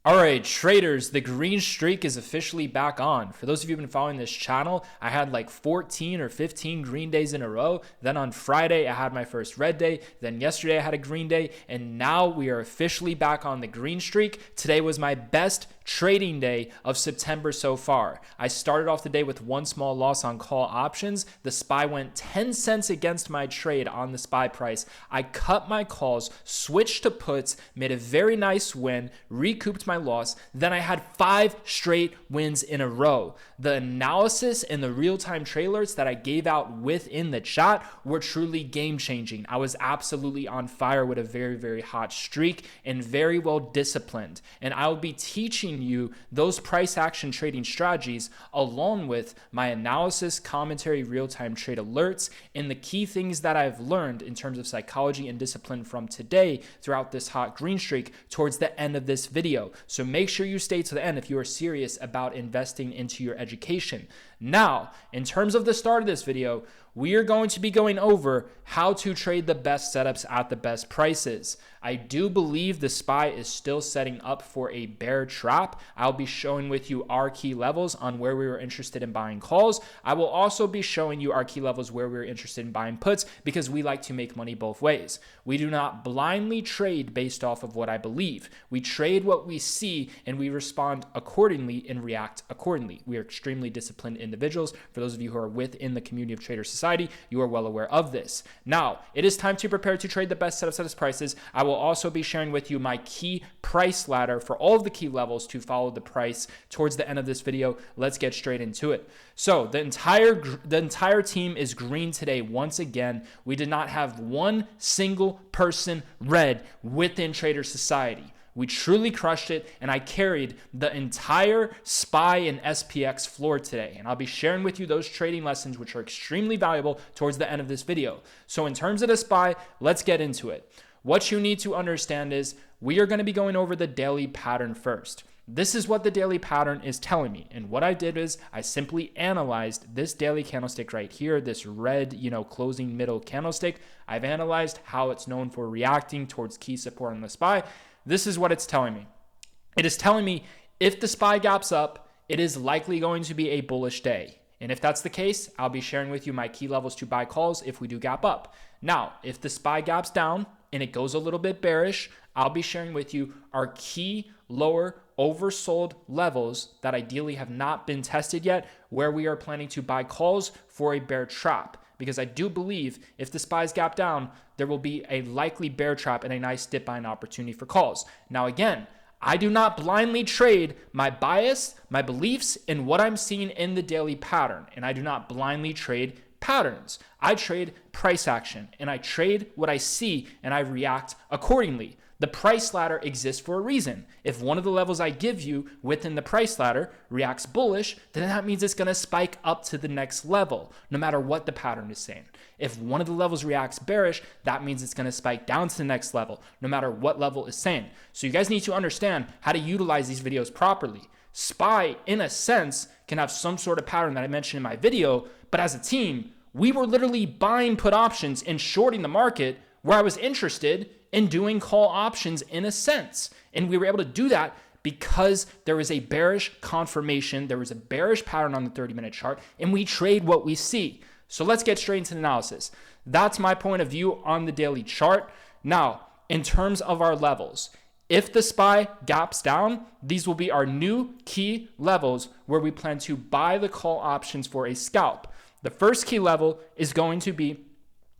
All right, traders, the green streak is officially back on. For those of you who've been following this channel, I had like 14 or 15 green days in a row. Then on Friday, I had my first red day. Then yesterday, I had a green day. And now we are officially back on the green streak. Today was my best trading day of September so far. I started off the day with one small loss on call options. The SPY went 10 cents against my trade on the SPY price. I cut my calls, switched to puts, made a very nice win, recouped my loss. Then I had 5 straight wins in a row. The analysis and the real-time trade alerts that I gave out within the chat were truly game-changing. I was absolutely on fire with a very, very hot streak and very well disciplined. And I will be teaching you those price action trading strategies along with my analysis, commentary, real-time trade alerts, and the key things that I've learned in terms of psychology and discipline from today throughout this hot green streak towards the end of this video. So make sure you stay to the end if you are serious about investing into your education. Now, in terms of the start of this video, we are going to be going over how to trade the best setups at the best prices. I do believe the SPY is still setting up for a bear trap. I'll be showing with you our key levels on where we were interested in buying calls. I will also be showing you our key levels where we're interested in buying puts because we like to make money both ways. We do not blindly trade based off of what I believe. We trade what we see and we respond accordingly and react accordingly. We are extremely disciplined individuals. For those of you who are within the community of Trader Society, you are well aware of this. Now, it is time to prepare to trade the best setups at its prices. I will also be sharing with you my key price ladder for all of the key levels to follow the price towards the end of this video. Let's get straight into it. So the entire team is green today. Once again, we did not have one single person red within Trader Society. We truly crushed it, and I carried the entire SPY and SPX floor today. And I'll be sharing with you those trading lessons, which are extremely valuable towards the end of this video. So in terms of the SPY, let's get into it. What you need to understand is we are going to be going over the daily pattern first. This is what the daily pattern is telling me. And what I did is I simply analyzed this daily candlestick right here, this red, closing middle candlestick. I've analyzed how it's known for reacting towards key support on the SPY. This is what it's telling me. It is telling me if the SPY gaps up, it is likely going to be a bullish day. And if that's the case, I'll be sharing with you my key levels to buy calls if we do gap up. Now, if the SPY gaps down and it goes a little bit bearish, I'll be sharing with you our key lower oversold levels that ideally have not been tested yet, where we are planning to buy calls for a bear trap. Because I do believe if the SPYs gap down, there will be a likely bear trap and a nice dip buying opportunity for calls. Now again, I do not blindly trade my bias, my beliefs, and what I'm seeing in the daily pattern. And I do not blindly trade patterns. I trade price action and I trade what I see and I react accordingly. The price ladder exists for a reason. If one of the levels I give you within the price ladder reacts bullish, then that means it's going to spike up to the next level, no matter what the pattern is saying. If one of the levels reacts bearish, that means it's going to spike down to the next level, no matter what level is saying. So you guys need to understand how to utilize these videos properly. SPY, in a sense, can have some sort of pattern that I mentioned in my video, but as a team, we were literally buying put options and shorting the market where I was interested in doing call options in a sense. And we were able to do that because there was a bearish confirmation, there was a bearish pattern on the 30-minute chart, and we trade what we see. So let's get straight into the analysis. That's my point of view on the daily chart. Now, in terms of our levels, if the SPY gaps down, these will be our new key levels where we plan to buy the call options for a scalp. The first key level is going to be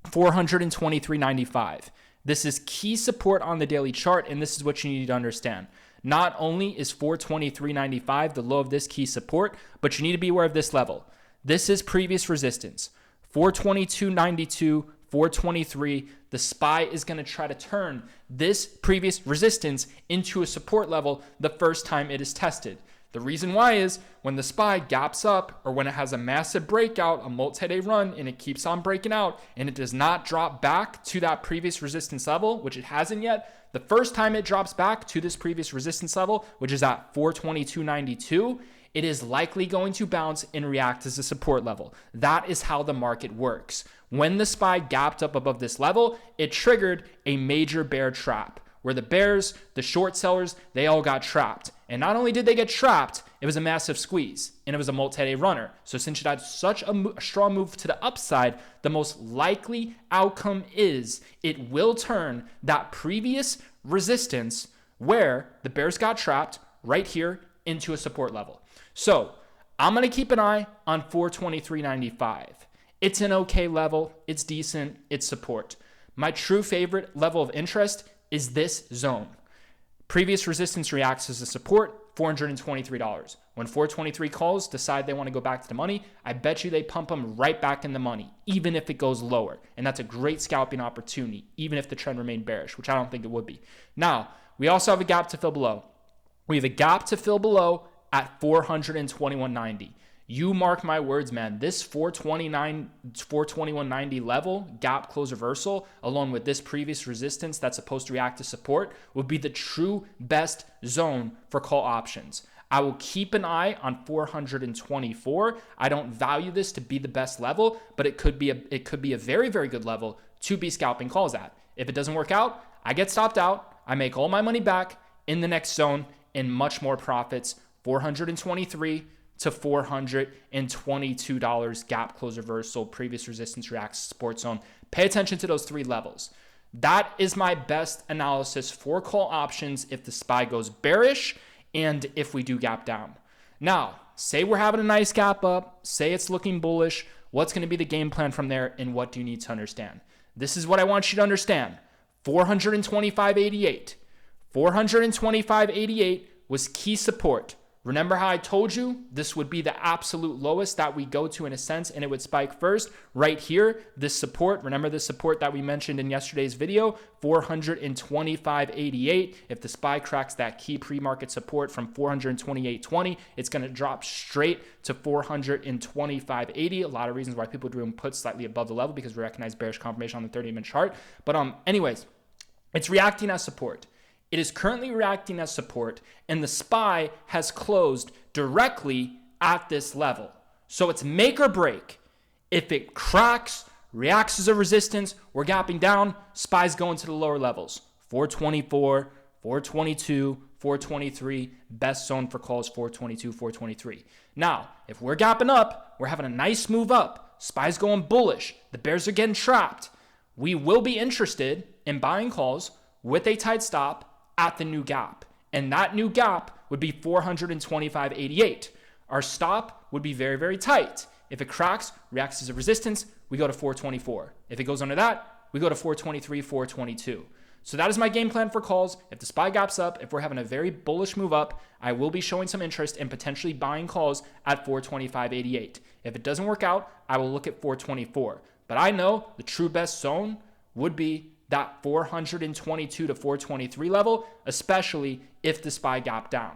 423.95. This is key support on the daily chart, and this is what you need to understand. Not only is 423.95 the low of this key support, but you need to be aware of this level. This is previous resistance. 422.92, 423. The SPY is going to try to turn this previous resistance into a support level the first time it is tested. The reason why is when the SPY gaps up or when it has a massive breakout, a multi-day run, and it keeps on breaking out and it does not drop back to that previous resistance level, which it hasn't yet, the first time it drops back to this previous resistance level, which is at 422.92, it is likely going to bounce and react as a support level. That is how the market works. When the SPY gapped up above this level, it triggered a major bear trap where the bears, the short sellers, they all got trapped. And not only did they get trapped, it was a massive squeeze and it was a multi-day runner. So since it had such a strong move to the upside, the most likely outcome is it will turn that previous resistance where the bears got trapped right here into a support level. So I'm going to keep an eye on 423.95. It's an okay level. It's decent. It's support. My true favorite level of interest is this zone. Previous resistance reacts as a support, $423. When 423 calls, decide they want to go back to the money, I bet you they pump them right back in the money, even if it goes lower. And that's a great scalping opportunity, even if the trend remained bearish, which I don't think it would be. Now, we also have a gap to fill below. We have a gap to fill below at 421.90. You mark my words, man. This 421.90 level, gap close reversal, along with this previous resistance that's supposed to react to support, would be the true best zone for call options. I will keep an eye on 424. I don't value this to be the best level, but it could be a very, very good level to be scalping calls at. If it doesn't work out, I get stopped out. I make all my money back in the next zone and much more profits. 423 to $422 gap close reversal, previous resistance reacts support zone. Pay attention to those three levels. That is my best analysis for call options if the SPY goes bearish and if we do gap down. Now, say we're having a nice gap up, say it's looking bullish. What's going to be the game plan from there, and what do you need to understand? This is what I want you to understand. 425.88. 425.88 was key support. Remember how I told you this would be the absolute lowest that we go to in a sense, and it would spike first right here. This support, remember the support that we mentioned in yesterday's video, 425.88. If the SPY cracks that key pre-market support from 428.20, it's going to drop straight to 425.80. A lot of reasons why people are doing puts slightly above the level because we recognize bearish confirmation on the 30-minute chart. But anyways, it's reacting as support. It is currently reacting as support, and the SPY has closed directly at this level. So it's make or break. If it cracks, reacts as a resistance, we're gapping down, SPY's going to the lower levels. 424, 422, 423, best zone for calls 422, 423. Now, if we're gapping up, we're having a nice move up, SPY's going bullish, the bears are getting trapped, we will be interested in buying calls with a tight stop at the new gap. And that new gap would be 425.88. Our stop would be very, very tight. If it cracks, reacts as a resistance, we go to 424. If it goes under that, we go to 423, 422. So that is my game plan for calls. If the SPY gaps up, if we're having a very bullish move up, I will be showing some interest in potentially buying calls at 425.88. If it doesn't work out, I will look at 424. But I know the true best zone would be that 422 to 423 level, especially if the SPY gap down.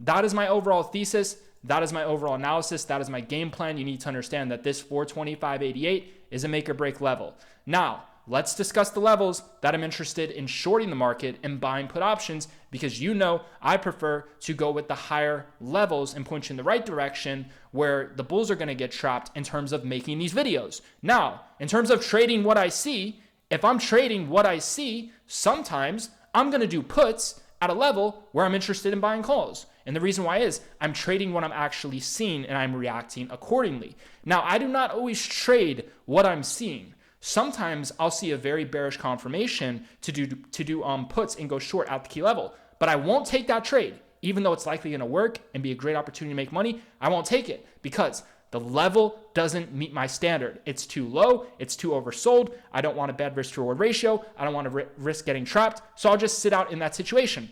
That is my overall thesis. That is my overall analysis. That is my game plan. You need to understand that this 425.88 is a make or break level. Now, let's discuss the levels that I'm interested in shorting the market and buying put options, because you know I prefer to go with the higher levels and point you in the right direction where the bulls are going to get trapped in terms of making these videos. Now, in terms of trading what I see, if I'm trading what I see, sometimes I'm going to do puts at a level where I'm interested in buying calls. And the reason why is I'm trading what I'm actually seeing and I'm reacting accordingly. Now, I do not always trade what I'm seeing. Sometimes I'll see a very bearish confirmation to do puts and go short at the key level, but I won't take that trade. Even though it's likely going to work and be a great opportunity to make money, I won't take it because the level doesn't meet my standard. It's too low. It's too oversold. I don't want a bad risk to reward ratio. I don't want to risk getting trapped. So I'll just sit out in that situation.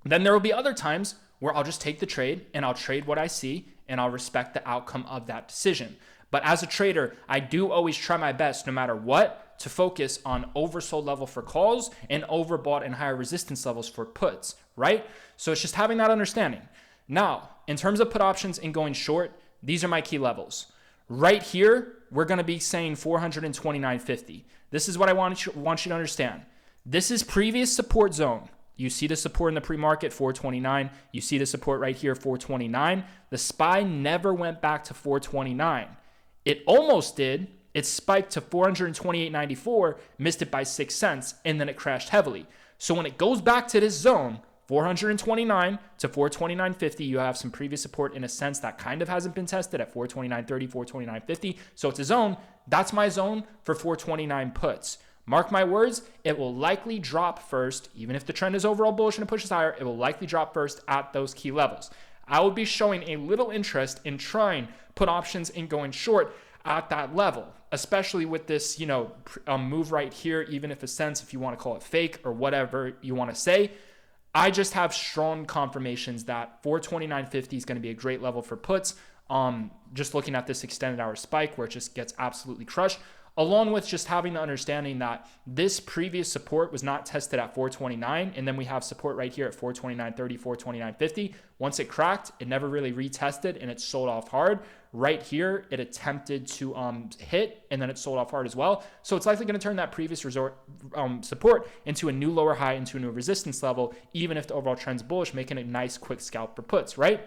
Then there will be other times where I'll just take the trade and I'll trade what I see and I'll respect the outcome of that decision. But as a trader, I do always try my best, no matter what, to focus on oversold level for calls and overbought and higher resistance levels for puts, right? So it's just having that understanding. Now, in terms of put options and going short, these are my key levels. Right here, we're going to be saying 429.50. This is what I want you to understand. This is previous support zone. You see the support in the pre-market, 429. You see the support right here, 429. The SPY never went back to 429. It almost did. It spiked to 428.94, missed it by 6 cents, and then it crashed heavily. So when it goes back to this zone, 429 to 429.50, you have some previous support in a sense that kind of hasn't been tested at 429.30, 429.50. So it's a zone. That's my zone for 429 puts. Mark my words, it will likely drop first. Even if the trend is overall bullish and it pushes higher, it will likely drop first at those key levels. I will be showing a little interest in trying put options in going short at that level, especially with this, move right here, even if a sense, if you want to call it fake or whatever you want to say. I just have strong confirmations that 429.50 is going to be a great level for puts. Just looking at this extended hour spike where it just gets absolutely crushed, along with just having the understanding that this previous support was not tested at 429, and then we have support right here at 429.30, 429.50. Once it cracked, it never really retested, and it sold off hard. Right here, it attempted to hit, and then it sold off hard as well. So it's likely going to turn that previous support into a new lower high, into a new resistance level, even if the overall trend's bullish, making a nice quick scalp for puts, right?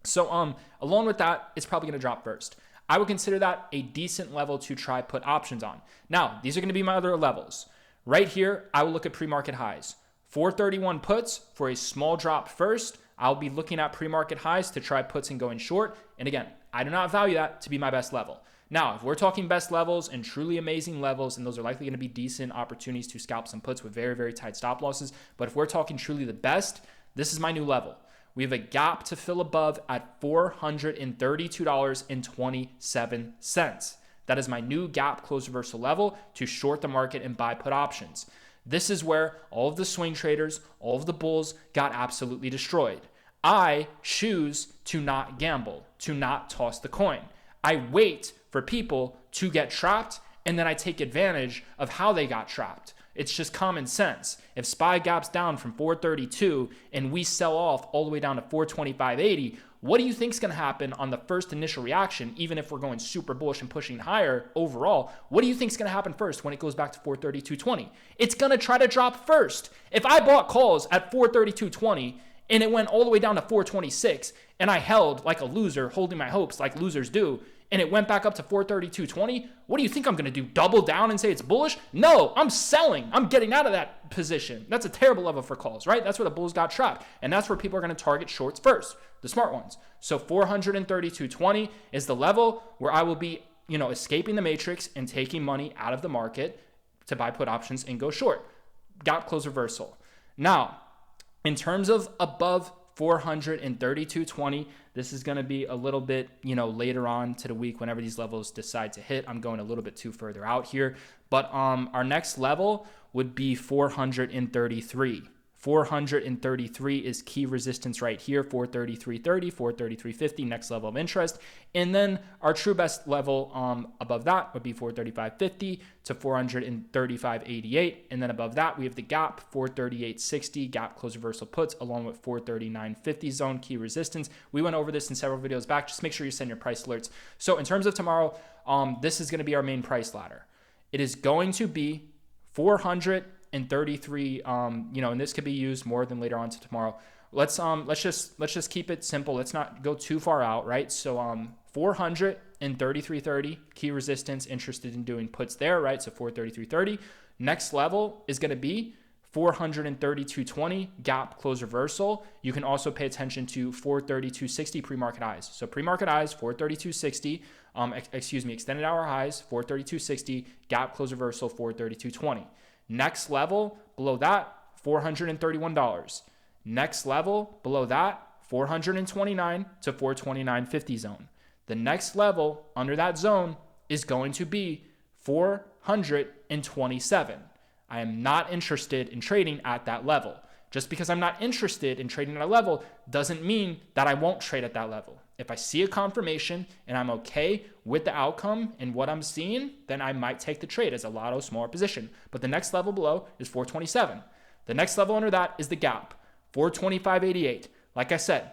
So along with that, it's probably going to drop first. I would consider that a decent level to try put options on. Now, these are going to be my other levels. Right here, I will look at pre-market highs. 431 puts for a small drop first. I'll be looking at pre-market highs to try puts and going short. And again, I do not value that to be my best level. Now, if we're talking best levels and truly amazing levels, and those are likely going to be decent opportunities to scalp some puts with very, very tight stop losses. But if we're talking truly the best, this is my new level. We have a gap to fill above at $432.27. That is my new gap close reversal level to short the market and buy put options. This is where all of the swing traders, all of the bulls got absolutely destroyed. I choose to not gamble, to not toss the coin. I wait for people to get trapped, and then I take advantage of how they got trapped. It's just common sense. If SPY gaps down from 432 and we sell off all the way down to 425.80, what do you think is going to happen on the first initial reaction, even if we're going super bullish and pushing higher overall? What do you think is going to happen first when it goes back to 432.20? It's going to try to drop first. If I bought calls at 432.20 and it went all the way down to 426 and I held like a loser, holding my hopes like losers do, and it went back up to 432.20, what do you think I'm going to do? Double down and say it's bullish? No, I'm selling. I'm getting out of that position. That's a terrible level for calls, right? That's where the bulls got trapped. And that's where people are going to target shorts first, the smart ones. So 432.20 is the level where I will be, escaping the matrix and taking money out of the market to buy put options and go short. Gap close reversal. Now, in terms of above 432.20, this is going to be a little bit, later on to the week whenever these levels decide to hit. I'm going a little bit too further out here, but our next level would be 433. 433 is key resistance right here, 433.30, 433.50, next level of interest. And then our true best level above that would be 435.50 to 435.88. And then above that, we have the gap, 438.60, gap close reversal puts, along with 439.50 zone key resistance. We went over this in several videos back. Just make sure you send your price alerts. So in terms of tomorrow, this is going to be our main price ladder. It is going to be 433, and this could be used more than later on to tomorrow. Let's just keep it simple. Let's not go too far out, right? So 433.30 key resistance, interested in doing puts there, right? So 433.30. Next level is going to be 432.20 gap close reversal. You can also pay attention to 432.60 pre-market highs. So pre-market highs 432.60, extended hour highs 432.60, gap close reversal 432.20. Next level below that, $431. Next level below that, 429 to 429.50 zone. The next level under that zone is going to be 427. I am not interested in trading at that level. Just because I'm not interested in trading at a level doesn't mean that I won't trade at that level. If I see a confirmation and I'm okay with the outcome and what I'm seeing, then I might take the trade as a lotto smaller position. But the next level below is 427. The next level under that is the gap, 425.88. Like I said,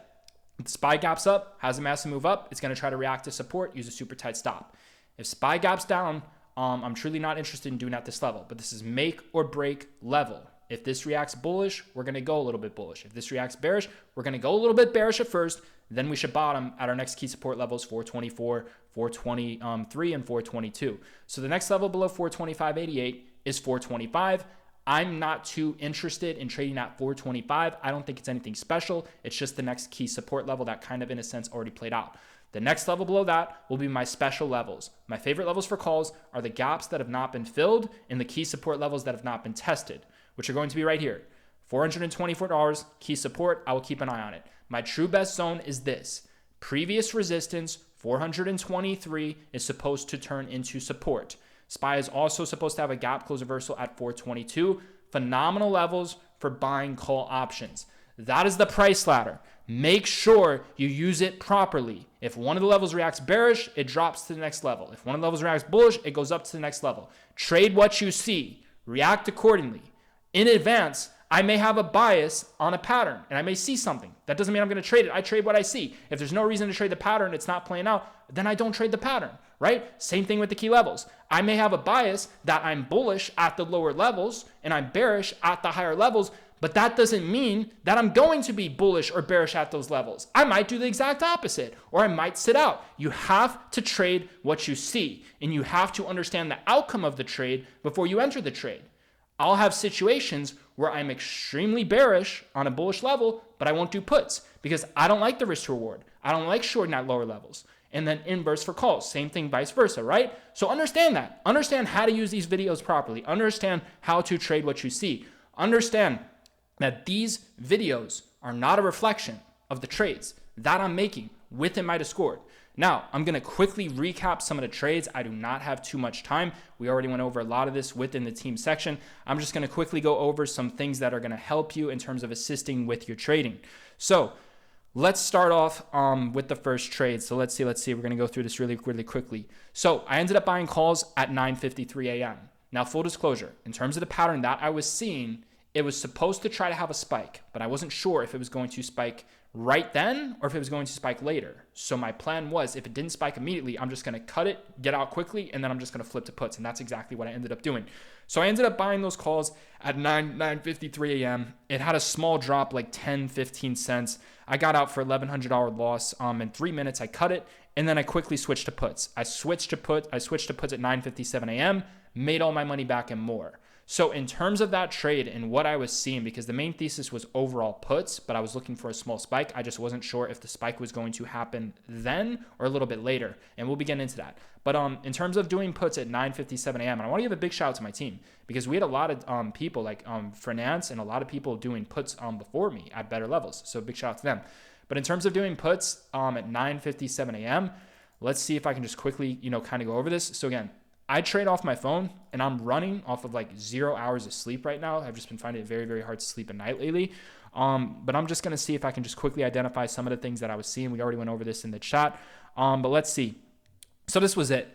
if the SPY gaps up, has a massive move up, it's going to try to react to support, use a super tight stop. If SPY gaps down, I'm truly not interested in doing at this level, but this is make or break level. If this reacts bullish, we're going to go a little bit bullish. If this reacts bearish, we're going to go a little bit bearish at first. Then we should bottom at our next key support levels, 424, 423, and 422. So the next level below 425.88 is 425. I'm not too interested in trading at 425. I don't think it's anything special. It's just the next key support level that kind of, in a sense, already played out. The next level below that will be my special levels. My favorite levels for calls are the gaps that have not been filled and the key support levels that have not been tested, which are going to be right here. $424, key support, I will keep an eye on it. My true best zone is this. Previous resistance, 423, is supposed to turn into support. SPY is also supposed to have a gap close reversal at 422. Phenomenal levels for buying call options. That is the price ladder. Make sure you use it properly. If one of the levels reacts bearish, it drops to the next level. If one of the levels reacts bullish, it goes up to the next level. Trade what you see. React accordingly. In advance, I may have a bias on a pattern and I may see something. That doesn't mean I'm going to trade it. I trade what I see. If there's no reason to trade the pattern, it's not playing out, then I don't trade the pattern, right? Same thing with the key levels. I may have a bias that I'm bullish at the lower levels and I'm bearish at the higher levels, but that doesn't mean that I'm going to be bullish or bearish at those levels. I might do the exact opposite, or I might sit out. You have to trade what you see, and you have to understand the outcome of the trade before you enter the trade. I'll have situations where I'm extremely bearish on a bullish level, but I won't do puts because I don't like the risk to reward. I don't like shorting at lower levels. And then inverse for calls, same thing, vice versa, right? So understand that. Understand how to use these videos properly. Understand how to trade what you see. Understand that these videos are not a reflection of the trades that I'm making within my Discord. Now, I'm going to quickly recap some of the trades. I do not have too much time. We already went over a lot of this within the team section. I'm just going to quickly go over some things that are going to help you in terms of assisting with your trading. So let's start off with the first trade. So let's see. We're going to go through this really quickly. So I ended up buying calls at 9:53 a.m. Now, full disclosure, in terms of the pattern that I was seeing, it was supposed to try to have a spike, but I wasn't sure if it was going to spike right then or if it was going to spike later. So my plan was, if it didn't spike immediately, I'm just going to cut it, get out quickly, and then I'm just going to flip to puts. And that's exactly what I ended up doing. So I ended up buying those calls at 9:53 a.m. It had a small drop, like 10, 15 cents. I got out for $1,100 loss. In 3 minutes, I cut it, and then I quickly switched to puts. I switched to puts at 9:57 a.m., made all my money back and more. So in terms of that trade and what I was seeing, because the main thesis was overall puts, but I was looking for a small spike. I just wasn't sure if the spike was going to happen then or a little bit later. And we'll be getting into that. But in terms of doing puts at 9:57 a.m., and I want to give a big shout out to my team because we had a lot of people like Fernance and a lot of people doing puts before me at better levels. So big shout out to them. But in terms of doing puts at 9:57 a.m., let's see if I can just quickly, kind of go over this. So again, I trade off my phone and I'm running off of like 0 hours of sleep right now. I've just been finding it very, very hard to sleep at night lately. But I'm just going to see if I can just quickly identify some of the things that I was seeing. We already went over this in the chat. But let's see. So this was it.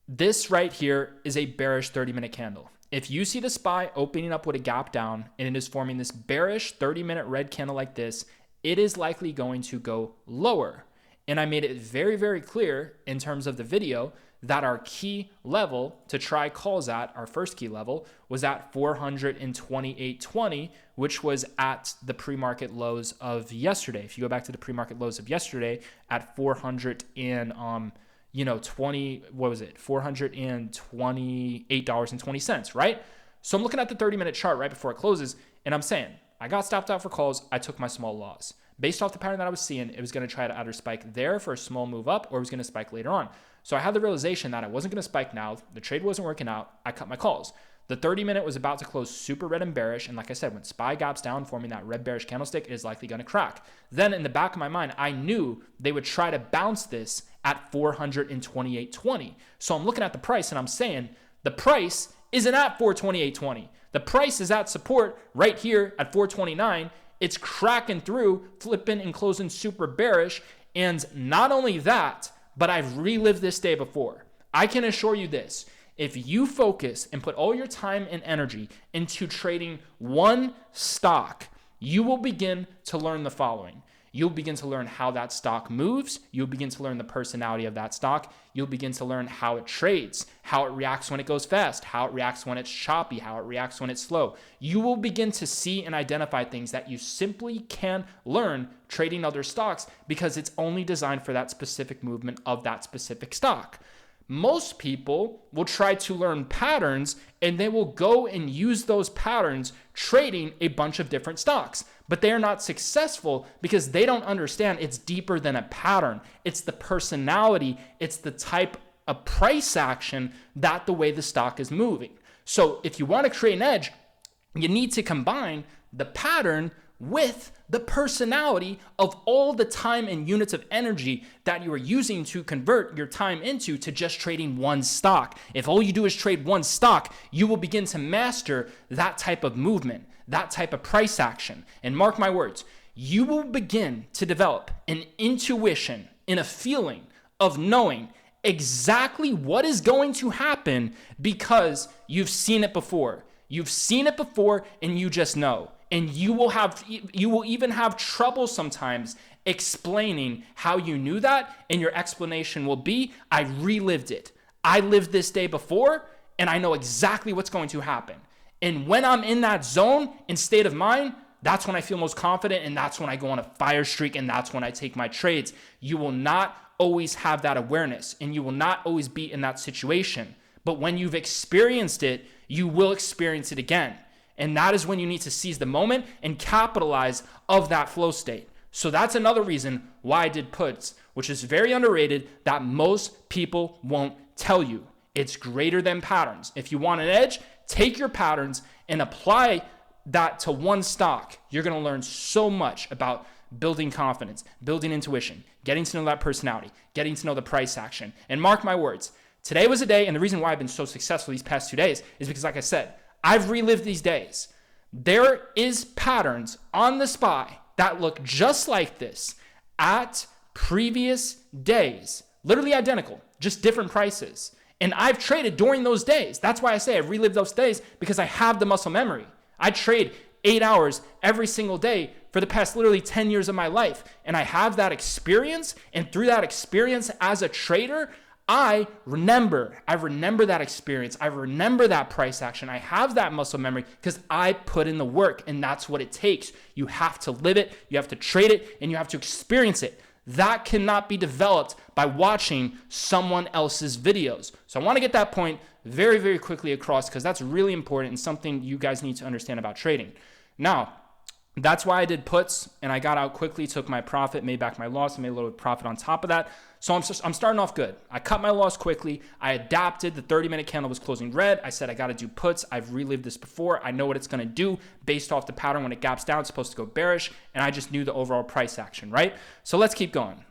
This right here is a bearish 30-minute candle. If you see the SPY opening up with a gap down and it is forming this bearish 30-minute red candle like this, it is likely going to go lower. And I made it very, very clear in terms of the video that our key level to try calls at, our first key level, was at 428.20, which was at the pre-market lows of yesterday. If you go back to the pre-market lows of yesterday at $428.20, right? So I'm looking at the 30-minute chart right before it closes, and I'm saying, I got stopped out for calls, I took my small loss. Based off the pattern that I was seeing, it was going to try to either spike there for a small move up or it was going to spike later on. So I had the realization that I wasn't going to spike now. The trade wasn't working out. I cut my calls. The 30-minute was about to close super red and bearish. And like I said, when SPY gaps down, forming that red bearish candlestick, it is likely going to crack. Then in the back of my mind, I knew they would try to bounce this at 428.20. So I'm looking at the price and I'm saying the price isn't at 428.20. The price is at support right here at 429. It's cracking through, flipping and closing super bearish. And not only that, but I've relived this day before. I can assure you this. If you focus and put all your time and energy into trading one stock, you will begin to learn the following. You'll begin to learn how that stock moves. You'll begin to learn the personality of that stock. You'll begin to learn how it trades, how it reacts when it goes fast, how it reacts when it's choppy, how it reacts when it's slow. You will begin to see and identify things that you simply can't learn trading other stocks because it's only designed for that specific movement of that specific stock. Most people will try to learn patterns and they will go and use those patterns trading a bunch of different stocks. But they are not successful because they don't understand it's deeper than a pattern. It's the personality, it's the type of price action that the way the stock is moving. So if you want to create an edge, you need to combine the pattern with the personality of all the time and units of energy that you are using to convert your time into to just trading one stock. If all you do is trade one stock, you will begin to master that type of movement, that type of price action. And mark my words, you will begin to develop an intuition and a feeling of knowing exactly what is going to happen because you've seen it before. You've seen it before and you just know. And you will even have trouble sometimes explaining how you knew that, and your explanation will be, I relived it. I lived this day before, and I know exactly what's going to happen. And when I'm in that zone and state of mind, that's when I feel most confident, and that's when I go on a fire streak, and that's when I take my trades. You will not always have that awareness, and you will not always be in that situation. But when you've experienced it, you will experience it again. And that is when you need to seize the moment and capitalize of that flow state. So that's another reason why I did puts, which is very underrated that most people won't tell you. It's greater than patterns. If you want an edge, take your patterns and apply that to one stock. You're going to learn so much about building confidence, building intuition, getting to know that personality, getting to know the price action. And mark my words, today was a day, and the reason why I've been so successful these past 2 days is because, like I said, I've relived these days. There is patterns on the SPY that look just like this at previous days, literally identical, just different prices. And I've traded during those days. That's why I say I've relived those days, because I have the muscle memory. I trade 8 hours every single day for the past literally 10 years of my life. And I have that experience. And through that experience as a trader, I remember that experience. I remember that price action. I have that muscle memory because I put in the work, and that's what it takes. You have to live it, you have to trade it, and you have to experience it. That cannot be developed by watching someone else's videos. So I want to get that point very, very quickly across because that's really important and something you guys need to understand about trading. Now, that's why I did puts, and I got out quickly, took my profit, made back my loss, and made a little profit on top of that. So I'm starting off good. I cut my loss quickly. I adapted. The 30-minute candle was closing red. I said I got to do puts. I've relived this before. I know what it's going to do based off the pattern. When it gaps down, it's supposed to go bearish, and I just knew the overall price action, right? So let's keep going.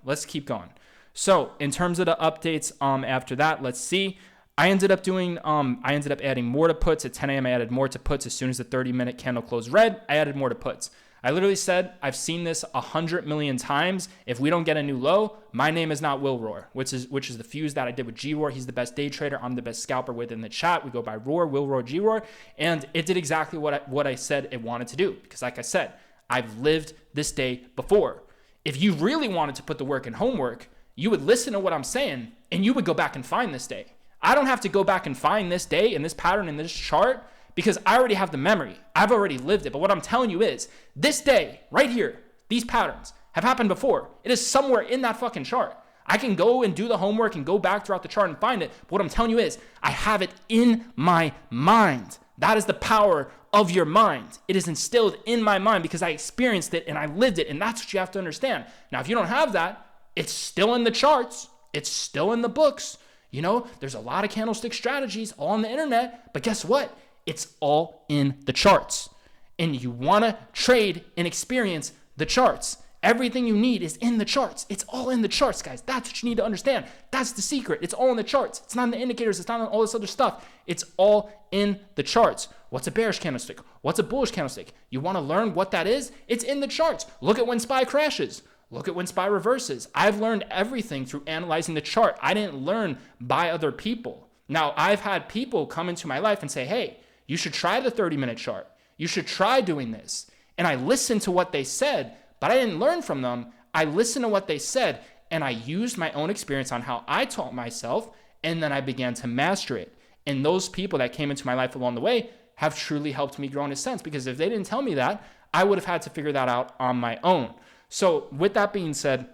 So in terms of the updates after that, let's see. I ended up adding more to puts. At 10 a.m., I added more to puts. As soon as the 30-minute candle closed red, I added more to puts. I literally said, I've seen this 100 million times. If we don't get a new low, my name is not Will Roar, which is the fuse that I did with G Roar. He's the best day trader. I'm the best scalper within the chat. We go by Roar, Will Roar, G Roar. And it did exactly what I said it wanted to do. Because like I said, I've lived this day before. If you really wanted to put the work in homework, you would listen to what I'm saying and you would go back and find this day. I don't have to go back and find this day and this pattern in this chart because I already have the memory. I've already lived it. But what I'm telling you is this day right here, these patterns have happened before. It is somewhere in that fucking chart. I can go and do the homework and go back throughout the chart and find it. But what I'm telling you is I have it in my mind. That is the power of your mind. It is instilled in my mind because I experienced it and I lived it. And that's what you have to understand. Now, if you don't have that, it's still in the charts. It's still in the books. You know, there's a lot of candlestick strategies all on the internet. But guess what? It's all in the charts. And you want to trade and experience the charts. Everything you need is in the charts. It's all in the charts, guys. That's what you need to understand. That's the secret. It's all in the charts. It's not in the indicators. It's not in all this other stuff. It's all in the charts. What's a bearish candlestick? What's a bullish candlestick? You want to learn what that is? It's in the charts. Look at when SPY crashes. Look at when SPY reverses. I've learned everything through analyzing the chart. I didn't learn by other people. Now, I've had people come into my life and say, hey, you should try the 30-minute chart. You should try doing this. And I listened to what they said, but I didn't learn from them. I listened to what they said, and I used my own experience on how I taught myself, and then I began to master it. And those people that came into my life along the way have truly helped me grow in a sense, because if they didn't tell me that, I would have had to figure that out on my own. So with that being said,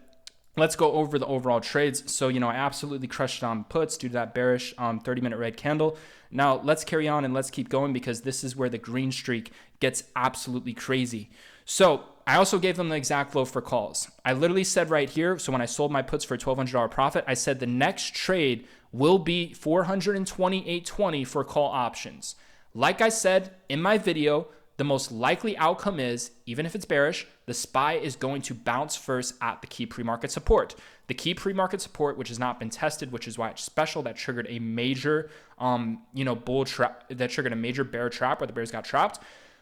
let's go over the overall trades. So, I absolutely crushed it on puts due to that bearish 30-minute red candle. Now, let's carry on and let's keep going because this is where the green streak gets absolutely crazy. So, I also gave them the exact low for calls. I literally said right here, so when I sold my puts for a $1,200 profit, I said the next trade will be 428.20 for call options. Like I said in my video, the most likely outcome is, even if it's bearish, the SPY is going to bounce first at the key pre-market support. The key pre-market support, which has not been tested, which is why it's special, that triggered a major, bull trap, that triggered a major bear trap where the bears got trapped,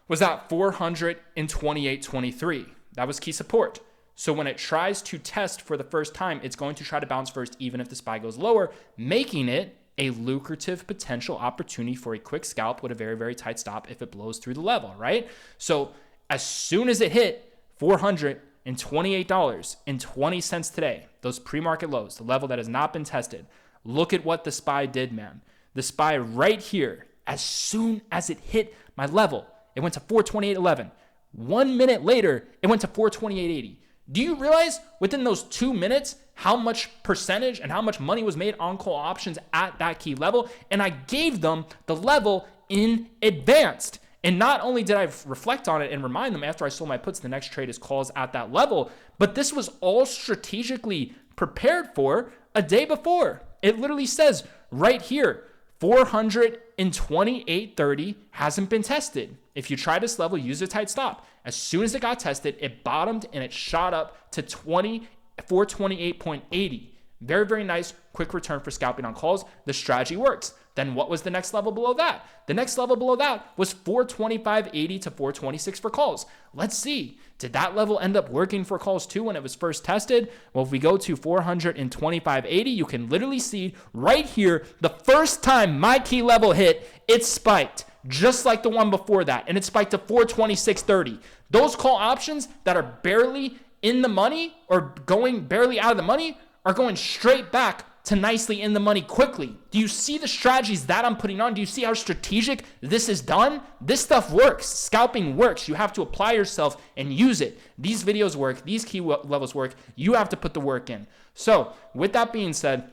was at 428.23. That was key support. So when it tries to test for the first time, it's going to try to bounce first, even if the SPY goes lower, making it a lucrative potential opportunity for a quick scalp with a very, very tight stop if it blows through the level, right? So as soon as it hit $428.20 today, those pre-market lows, the level that has not been tested, look at what the SPY did, man. The SPY right here, as soon as it hit my level, it went to 428.11. 1 minute later, it went to 428.80. Do you realize within those 2 minutes how much percentage and how much money was made on call options at that key level? And I gave them the level in advance. And not only did I reflect on it and remind them after I sold my puts, the next trade is calls at that level, but this was all strategically prepared for a day before. It literally says right here, 428.30 hasn't been tested. If you try this level, use a tight stop. As soon as it got tested, it bottomed and it shot up to 428.80. Very, very nice, quick return for scalping on calls. The strategy works. Then what was the next level below that? The next level below that was 425.80 to 426 for calls. Let's see. Did that level end up working for calls too when it was first tested? Well, if we go to 425.80, you can literally see right here, the first time my key level hit, it spiked just like the one before that, and it spiked to 426.30. Those call options that are barely in the money or going barely out of the money are going straight back to nicely in the money quickly. Do you see the strategies that I'm putting on? Do you see how strategic this is done? This stuff works. Scalping works. You have to apply yourself and use it. These videos work. These key levels work. You have to put the work in. So with that being said,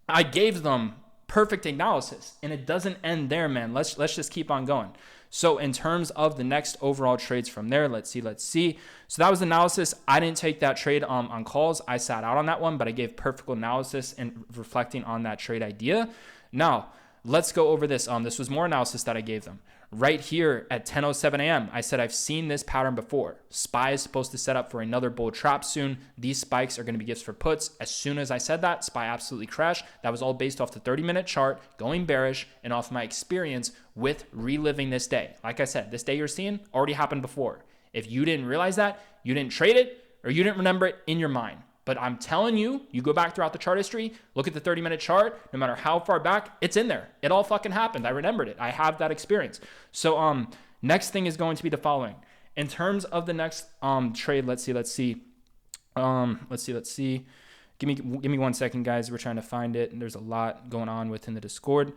I gave them perfect analysis, and it doesn't end there, man. Let's just keep on going. So in terms of the next overall trades from there, let's see. So that was analysis. I didn't take that trade on calls. I sat out on that one, but I gave perfect analysis and reflecting on that trade idea. Now, let's go over this. This was more analysis that I gave them. Right here at 10:07 a.m., I said I've seen this pattern before. SPY is supposed to set up for another bull trap soon. These spikes are going to be gifts for puts. As soon as I said that, SPY absolutely crashed. That was all based off the 30-minute chart, going bearish, and off my experience with reliving this day. Like I said, this day you're seeing already happened before. If you didn't realize that, you didn't trade it, or you didn't remember it in your mind. But I'm telling you, you go back throughout the chart history, look at the 30-minute chart, no matter how far back, it's in there. It all fucking happened. I remembered it. I have that experience. So next thing is going to be the following. In terms of the next trade, let's see. Give me 1 second, guys. We're trying to find it, and there's a lot going on within the Discord.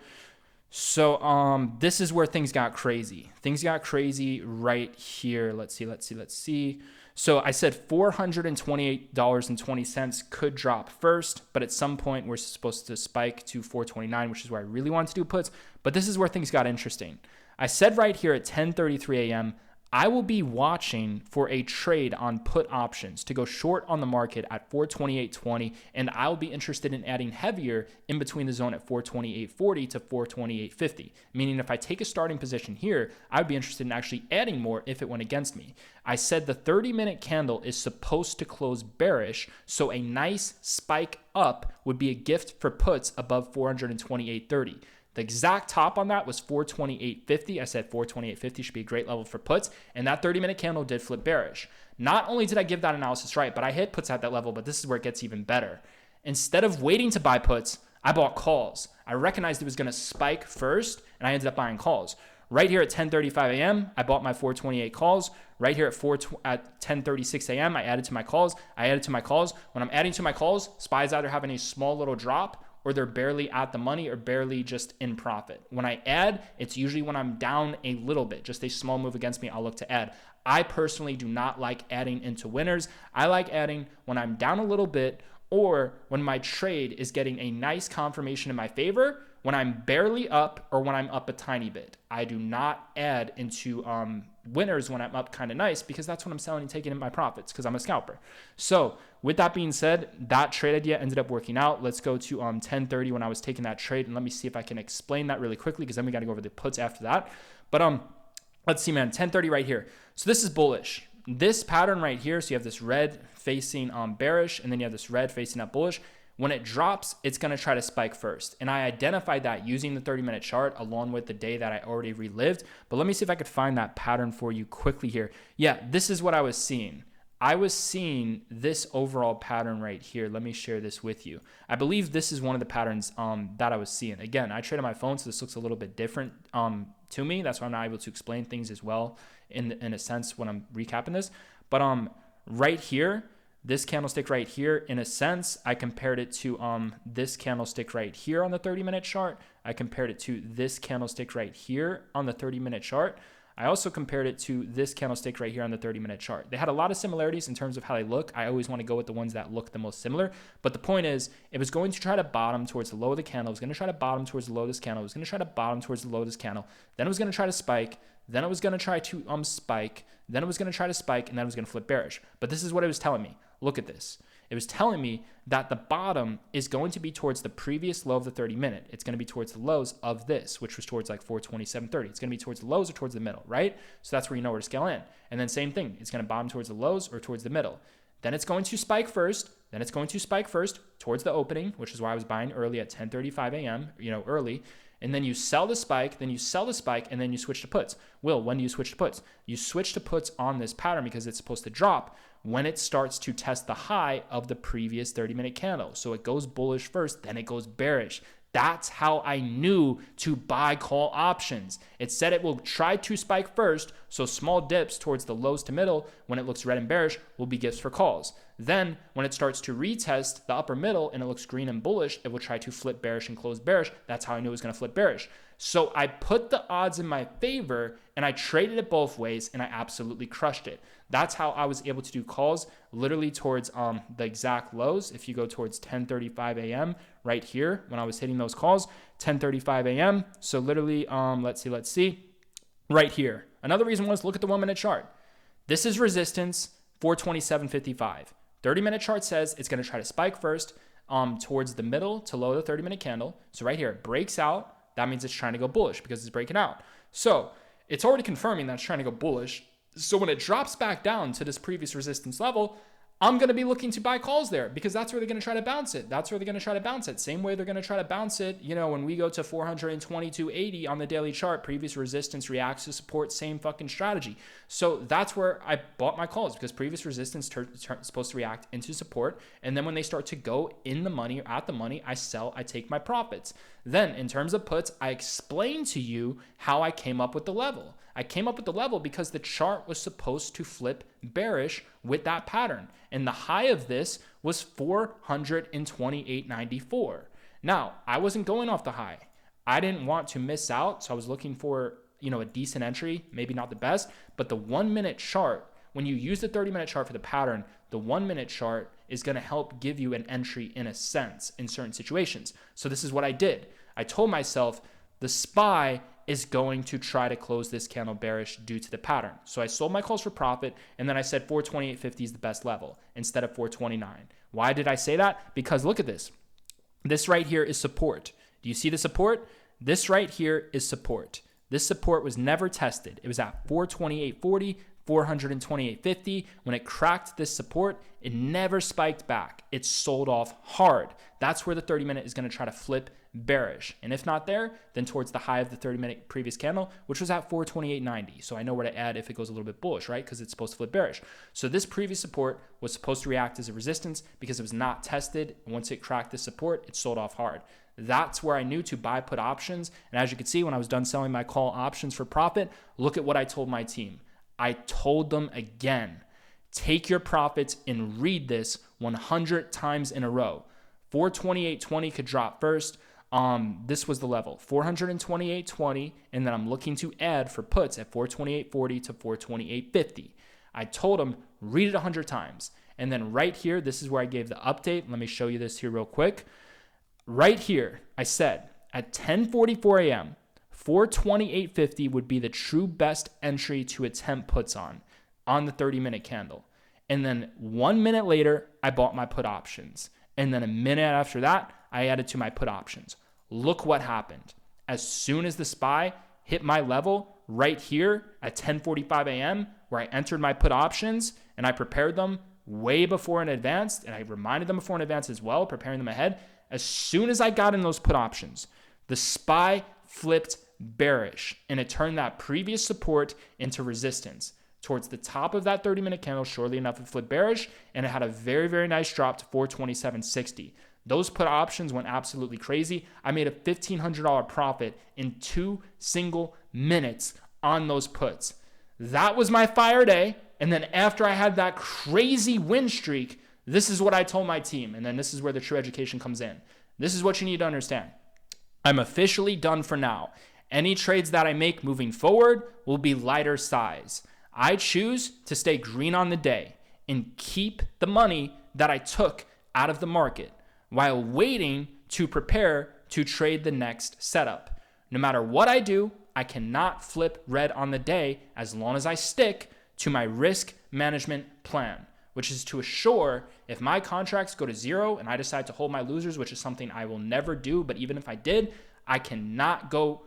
So this is where things got crazy. Things got crazy right here. Let's see. So I said $428.20 could drop first, but at some point we're supposed to spike to 429, which is where I really wanted to do puts. But this is where things got interesting. I said right here at 10:33 a.m., I will be watching for a trade on put options to go short on the market at 428.20, and I'll be interested in adding heavier in between the zone at 428.40 to 428.50, meaning if I take a starting position here, I'd be interested in actually adding more if it went against me. I said the 30-minute candle is supposed to close bearish, so a nice spike up would be a gift for puts above 428.30. The exact top on that was 428.50. I said 428.50 should be a great level for puts, and that 30-minute candle did flip bearish. Not only did I give that analysis right, but I hit puts at that level, but this is where it gets even better. Instead of waiting to buy puts, I bought calls. I recognized it was going to spike first, and I ended up buying calls. Right here at 10:35 a.m., I bought my 428 calls. Right here at 10:36 a.m., I added to my calls. When I'm adding to my calls, SPY is either having a small little drop or they're barely at the money or barely just in profit. When I add, it's usually when I'm down a little bit, just a small move against me, I'll look to add. I personally do not like adding into winners. I like adding when I'm down a little bit or when my trade is getting a nice confirmation in my favor, when I'm barely up or when I'm up a tiny bit. I do not add into winners when I'm up kind of nice, because that's when I'm selling and taking in my profits because I'm a scalper. So with that being said, that trade idea ended up working out. Let's go to 10:30 when I was taking that trade, and let me see if I can explain that really quickly, because then we got to go over the puts after that. But let's see, man, 10:30 right here. So this is bullish. This pattern right here, so you have this red facing bearish, and then you have this red facing up bullish. When it drops, it's going to try to spike first. And I identified that using the 30-minute chart along with the day that I already relived. But let me see if I could find that pattern for you quickly here. Yeah, this is what I was seeing. I was seeing this overall pattern right here. Let me share this with you. I believe this is one of the patterns that I was seeing. Again, I trade on my phone, so this looks a little bit different to me. That's why I'm not able to explain things as well in a sense when I'm recapping this. But right here, this candlestick right here, in a sense, I compared it to this candlestick right here on the 30-minute chart. I compared it to this candlestick right here on the 30-minute chart. I also compared it to this candlestick right here on the 30-minute chart. They had a lot of similarities in terms of how they look. I always want to go with the ones that look the most similar. But the point is, it was going to try to bottom towards the low of the candle. It was going to try to bottom towards the low of this candle. It was going to try to bottom towards the low of this candle. Then it was going to try to spike. Then it was going to try to spike. Then it was going to try to spike, and then it was going to flip bearish. But this is what it was telling me. Look at this. It was telling me that the bottom is going to be towards the previous low of the 30-minute. It's going to be towards the lows of this, which was towards like 427.30. It's going to be towards the lows or towards the middle, right? So that's where you know where to scale in. And then same thing. It's going to bottom towards the lows or towards the middle. Then it's going to spike first. Then it's going to spike first towards the opening, which is why I was buying early at 10:35 a.m., early. And then you sell the spike, then you sell the spike, and then you switch to puts. Will, when do you switch to puts? You switch to puts on this pattern because it's supposed to drop when it starts to test the high of the previous 30-minute candle. So it goes bullish first, then it goes bearish. That's how I knew to buy call options. It said it will try to spike first, so small dips towards the lows to middle when it looks red and bearish will be gifts for calls. Then when it starts to retest the upper middle and it looks green and bullish, it will try to flip bearish and close bearish. That's how I knew it was going to flip bearish. So I put the odds in my favor and I traded it both ways and I absolutely crushed it. That's how I was able to do calls literally towards the exact lows. If you go towards 10:35 a.m. right here when I was hitting those calls, 10:35 a.m. So literally, let's see, right here. Another reason was look at the 1-minute chart. This is resistance 427.55. 30-minute chart says it's going to try to spike first towards the middle to low of the 30-minute candle. So right here, it breaks out. That means it's trying to go bullish because it's breaking out. So it's already confirming that it's trying to go bullish. So when it drops back down to this previous resistance level, I'm going to be looking to buy calls there because that's where they're going to try to bounce it. That's where they're going to try to bounce it. Same way they're going to try to bounce it, when we go to 422.80 on the daily chart, previous resistance reacts to support, same fucking strategy. So that's where I bought my calls because previous resistance is supposed to react into support. And then when they start to go in the money or at the money, I sell, I take my profits. Then in terms of puts, I explained to you how I came up with the level. I came up with the level because the chart was supposed to flip bearish with that pattern. And the high of this was 428.94. Now, I wasn't going off the high. I didn't want to miss out. So I was looking for, a decent entry, maybe not the best, but the 1-minute chart, when you use the 30-minute chart for the pattern, the 1-minute chart is going to help give you an entry in a sense in certain situations. So this is what I did. I told myself the SPY is going to try to close this candle bearish due to the pattern. So I sold my calls for profit, and then I said 428.50 is the best level instead of 429. Why did I say that? Because look at this. This right here is support. Do you see the support? This right here is support. This support was never tested. It was at 428.40, 428.50. When it cracked this support, it never spiked back. It sold off hard. That's where the 30-minute is going to try to flip bearish. And if not there, then towards the high of the 30-minute previous candle, which was at 428.90. So I know where to add if it goes a little bit bullish, right? Because it's supposed to flip bearish. So this previous support was supposed to react as a resistance because it was not tested. And once it cracked the support, it sold off hard. That's where I knew to buy put options. And as you can see, when I was done selling my call options for profit, look at what I told my team. I told them again, take your profits and read this 100 times in a row. 428.20 could drop first. This was the level, 428.20, and then I'm looking to add for puts at 428.40 to 428.50. I told them, read it 100 times. And then right here, this is where I gave the update. Let me show you this here real quick. Right here, I said at 10:44 a.m., 428.50 would be the true best entry to attempt puts on the 30-minute candle. And then 1 minute later, I bought my put options. And then a minute after that, I added to my put options. Look what happened. As soon as the SPY hit my level right here at 10:45 a.m., where I entered my put options and I prepared them way before in advance, and I reminded them before in advance as well, preparing them ahead. As soon as I got in those put options, the SPY flipped bearish, and it turned that previous support into resistance. Towards the top of that 30-minute candle, shortly enough, it flipped bearish, and it had a very, very nice drop to 427.60. Those put options went absolutely crazy. I made a $1,500 profit in 2 single minutes on those puts. That was my fire day. And then after I had that crazy win streak, this is what I told my team. And then this is where the true education comes in. This is what you need to understand. I'm officially done for now. Any trades that I make moving forward will be lighter size. I choose to stay green on the day and keep the money that I took out of the market while waiting to prepare to trade the next setup. No matter what I do, I cannot flip red on the day as long as I stick to my risk management plan, which is to assure if my contracts go to zero and I decide to hold my losers, which is something I will never do, but even if I did, I cannot go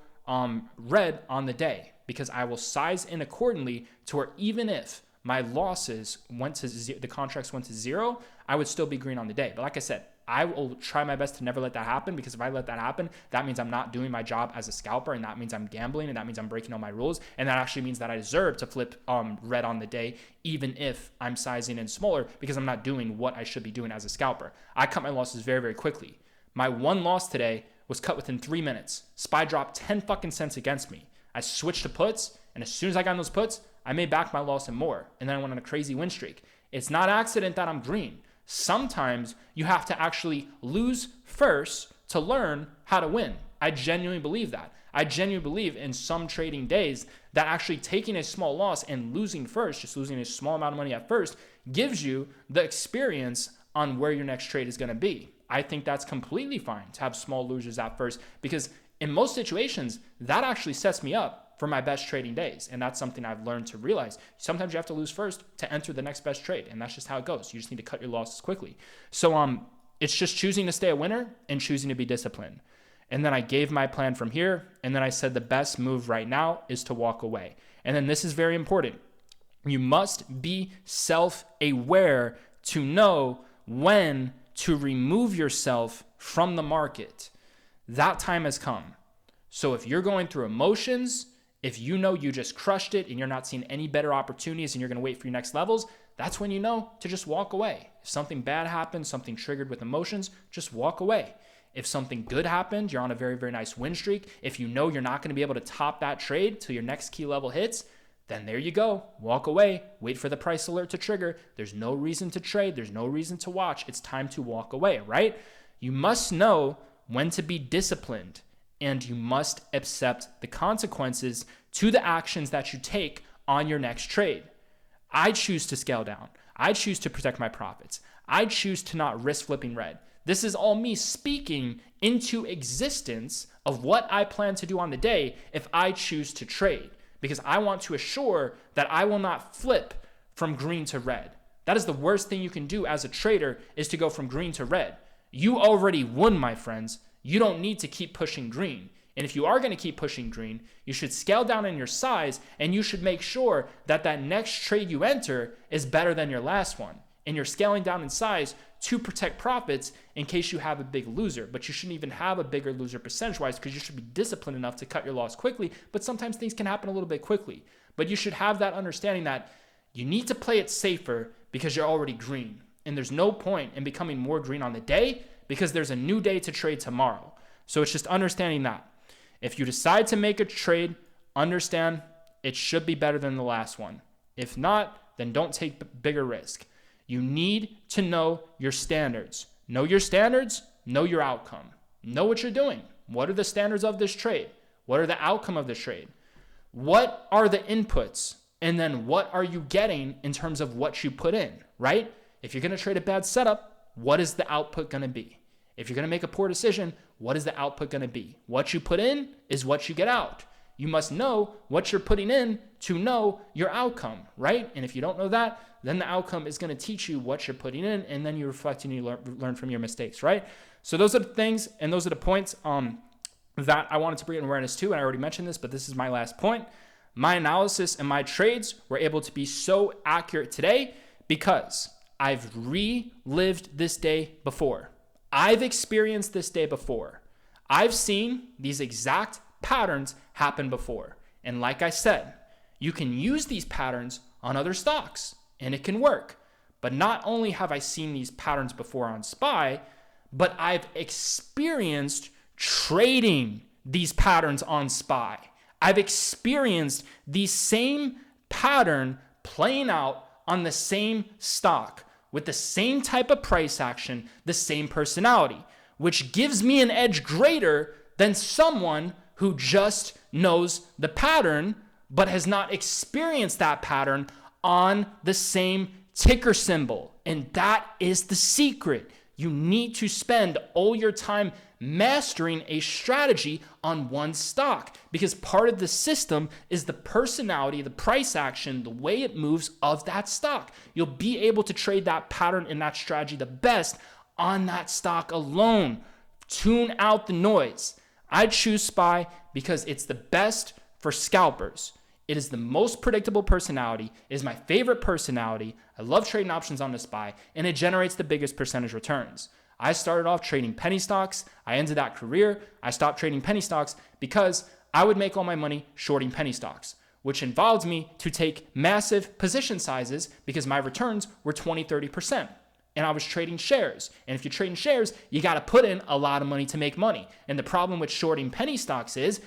red on the day because I will size in accordingly to where even if my losses went to the contracts went to zero, I would still be green on the day. But like I said, I will try my best to never let that happen, because if I let that happen, that means I'm not doing my job as a scalper, and that means I'm gambling, and that means I'm breaking all my rules, and that actually means that I deserve to flip red on the day, even if I'm sizing in smaller, because I'm not doing what I should be doing as a scalper. I cut my losses very, very quickly. My one loss today was cut within 3 minutes. SPY dropped 10 fucking cents against me. I switched to puts, and as soon as I got in those puts, I made back my loss and more, and then I went on a crazy win streak. It's not accident that I'm green. Sometimes you have to actually lose first to learn how to win. I genuinely believe that. I genuinely believe in some trading days that actually taking a small loss and losing first, just losing a small amount of money at first, gives you the experience on where your next trade is going to be. I think that's completely fine to have small losers at first, because in most situations, that actually sets me up for my best trading days. And that's something I've learned to realize. Sometimes you have to lose first to enter the next best trade. And that's just how it goes. You just need to cut your losses quickly. So it's just choosing to stay a winner and choosing to be disciplined. And then I gave my plan from here. And then I said the best move right now is to walk away. And then this is very important. You must be self-aware to know when to remove yourself from the market. That time has come. So if you're going through emotions, if you know you just crushed it and you're not seeing any better opportunities and you're going to wait for your next levels, that's when you know to just walk away. If something bad happens, something triggered with emotions, just walk away. If something good happened, you're on a very, very nice win streak. If you know you're not going to be able to top that trade till your next key level hits, then there you go. Walk away. Wait for the price alert to trigger. There's no reason to trade. There's no reason to watch. It's time to walk away, right? You must know when to be disciplined, and you must accept the consequences to the actions that you take on your next trade. I choose to scale down. I choose to protect my profits. I choose to not risk flipping red. This is all me speaking into existence of what I plan to do on the day if I choose to trade, because I want to assure that I will not flip from green to red. That is the worst thing you can do as a trader, is to go from green to red. You already won, my friends. You don't need to keep pushing green. And if you are going to keep pushing green, you should scale down in your size, and you should make sure that that next trade you enter is better than your last one. And you're scaling down in size to protect profits in case you have a big loser. But you shouldn't even have a bigger loser percentage-wise, because you should be disciplined enough to cut your loss quickly. But sometimes things can happen a little bit quickly. But you should have that understanding that you need to play it safer because you're already green. And there's no point in becoming more green on the day, because there's a new day to trade tomorrow. So it's just understanding that. If you decide to make a trade, understand it should be better than the last one. If not, then don't take bigger risk. You need to know your standards. Know your standards, know your outcome. Know what you're doing. What are the standards of this trade? What are the outcome of this trade? What are the inputs? And then what are you getting in terms of what you put in, right? If you're going to trade a bad setup, what is the output going to be? If you're going to make a poor decision, what is the output going to be? What you put in is what you get out. You must know what you're putting in to know your outcome, right? And if you don't know that, then the outcome is going to teach you what you're putting in, and then you reflect and you learn from your mistakes, right? So those are the things, and those are the points that I wanted to bring awareness to, and I already mentioned this, but this is my last point. My analysis and my trades were able to be so accurate today because I've relived this day before. I've experienced this day before. I've seen these exact patterns happen before. And like I said, you can use these patterns on other stocks and it can work. But not only have I seen these patterns before on SPY, but I've experienced trading these patterns on SPY. I've experienced the same pattern playing out on the same stock with the same type of price action, the same personality, which gives me an edge greater than someone who just knows the pattern but has not experienced that pattern on the same ticker symbol. And that is the secret. You need to spend all your time mastering a strategy on one stock, because part of the system is the personality, the price action, the way it moves of that stock. You'll be able to trade that pattern and that strategy the best on that stock alone. Tune out the noise. I choose SPY because it's the best for scalpers. It is the most predictable personality. It is my favorite personality. I love trading options on the SPY, and it generates the biggest percentage returns. I started off trading penny stocks. I ended that career. I stopped trading penny stocks because I would make all my money shorting penny stocks, which involved me to take massive position sizes because my returns were 20, 30%. And I was trading shares. And if you're trading shares, you got to put in a lot of money to make money. And the problem with shorting penny stocks is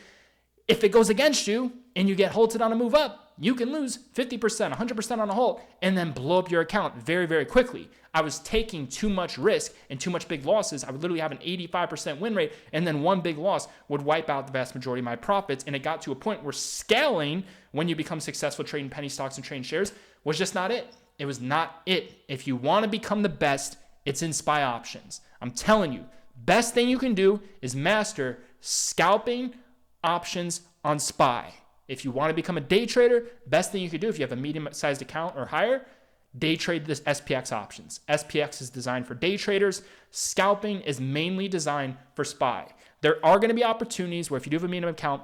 if it goes against you and you get halted on a move up, you can lose 50%, 100% on a halt and then blow up your account very, very quickly. I was taking too much risk and too much big losses. I would literally have an 85% win rate, and then one big loss would wipe out the vast majority of my profits. And it got to a point where scaling, when you become successful trading penny stocks and trading shares, was just not it. It was not it. If you want to become the best, it's in SPY options. I'm telling you, best thing you can do is master scalping options on SPY. If you want to become a day trader, best thing you could do if you have a medium-sized account or higher, day trade this SPX options. SPX is designed for day traders. Scalping is mainly designed for SPY. There are going to be opportunities where if you do have a medium account,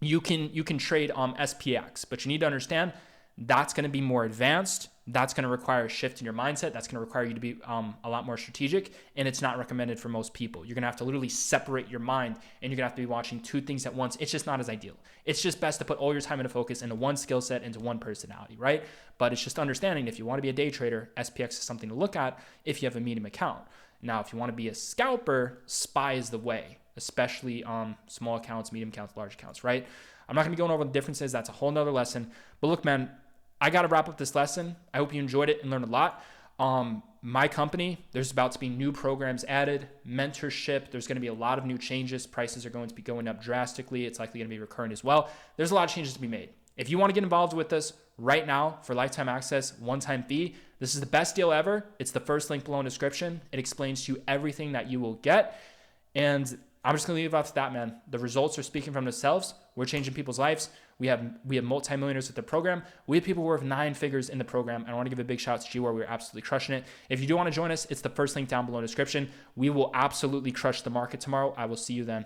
you can trade SPX, but you need to understand that's going to be more advanced. That's going to require a shift in your mindset. That's going to require you to be a lot more strategic, and it's not recommended for most people. You're going to have to literally separate your mind, and you're going to have to be watching two things at once. It's just not as ideal. It's just best to put all your time into focus into one skill set, into one personality, right? But it's just understanding if you want to be a day trader, SPX is something to look at if you have a medium account. Now, if you want to be a scalper, SPY is the way, especially small accounts, medium accounts, large accounts, right? I'm not going to be going over the differences. That's a whole nother lesson. But look, man, I got to wrap up this lesson. I hope you enjoyed it and learned a lot. My company, there's about to be new programs added, mentorship. There's going to be a lot of new changes. Prices are going to be going up drastically. It's likely going to be recurrent as well. There's a lot of changes to be made. If you want to get involved with us right now for lifetime access, one-time fee, this is the best deal ever. It's the first link below in the description. It explains to you everything that you will get. And I'm just going to leave it off to that, man. The results are speaking from themselves. We're changing people's lives. We have multimillionaires with the program. We have people worth 9 figures in the program. And I want to give a big shout out to G, where we're absolutely crushing it. If you do want to join us, it's the first link down below in the description. We will absolutely crush the market tomorrow. I will see you then.